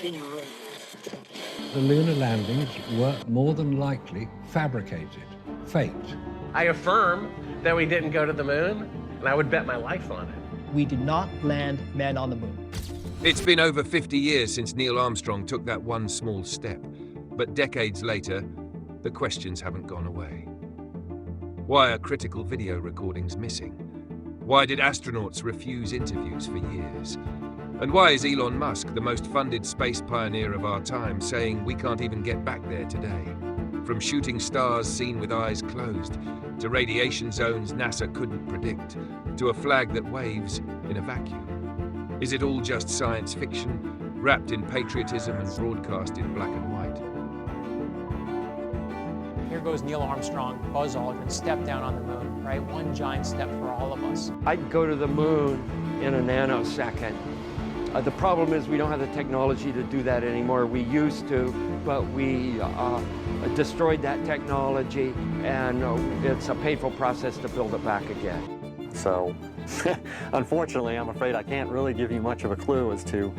The lunar landings were more than likely fabricated, faked. I affirm that we didn't go to the moon, and I would bet my life on it. We did not land men on the moon. It's been over 50 years since Neil Armstrong took that one small step, but decades later, the questions haven't gone away. Why are critical video recordings missing? Why did astronauts refuse interviews for years? And why is Elon Musk, the most funded space pioneer of our time, saying we can't even get back there today? From shooting stars seen with eyes closed, to radiation zones NASA couldn't predict, to a flag that waves in a vacuum. Is it all just science fiction, wrapped in patriotism and broadcast in black and white? Here goes Neil Armstrong, Buzz Aldrin, step down on the moon, right? One giant step for all of us. I'd go to the moon in a nanosecond. The problem is we don't have the technology to do that anymore. We used to, but we destroyed that technology, and it's a painful process to build it back again. So, unfortunately, I'm afraid I can't really give you much of a clue as to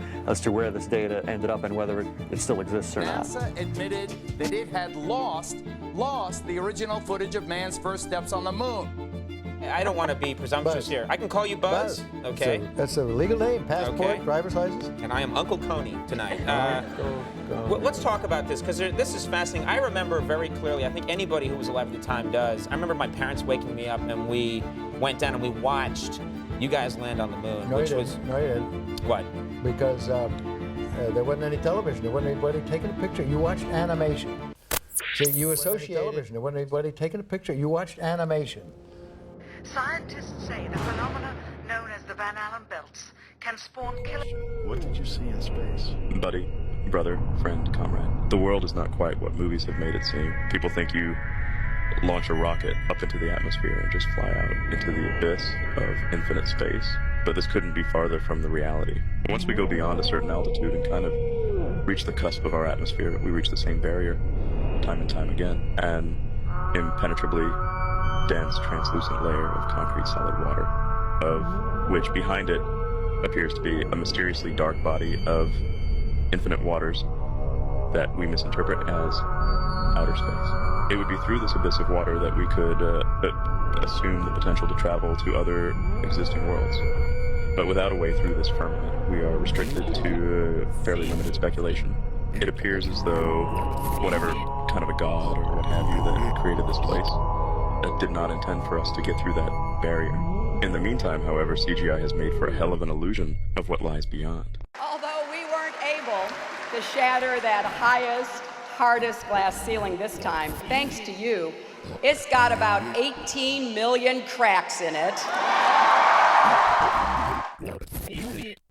where this data ended up and whether it still exists or not. NASA admitted that it had lost the original footage of man's first steps on the moon. I don't want to be presumptuous here. I can call you Buzz, okay? That's a legal name, passport, driver's license. And I am Uncle Coney tonight. Let's talk about this, because this is fascinating. I remember very clearly, I think anybody who was alive at the time does, I remember my parents waking me up and we went down and we watched you guys land on the moon. No, you didn't. What? Because there wasn't any television. There wasn't anybody taking a picture. You watched animation. See, you associated television. There wasn't anybody taking a picture. You watched animation. Scientists say the phenomena known as the Van Allen belts can spawn killer. What did you see in space? Buddy, brother, friend, comrade. The world is not quite what movies have made it seem. People think you launch a rocket up into the atmosphere and just fly out into the abyss of infinite space. But this couldn't be farther from the reality. Once we go beyond a certain altitude and kind of reach the cusp of our atmosphere, we reach the same barrier time and time again. An impenetrably dense, translucent layer of concrete solid water, of which behind it appears to be a mysteriously dark body of infinite waters that we misinterpret as outer space. It would be through this abyss of water that we could assume the potential to travel to other existing worlds. But without a way through this firmament, we are restricted to fairly limited speculation. It appears as though whatever kind of a god or what have you that created this place did not intend for us to get through that barrier. In the meantime, however, CGI has made for a hell of an illusion of what lies beyond. Although we weren't able to shatter that highest, hardest glass ceiling this time, thanks to you, it's got about 18 million cracks in it.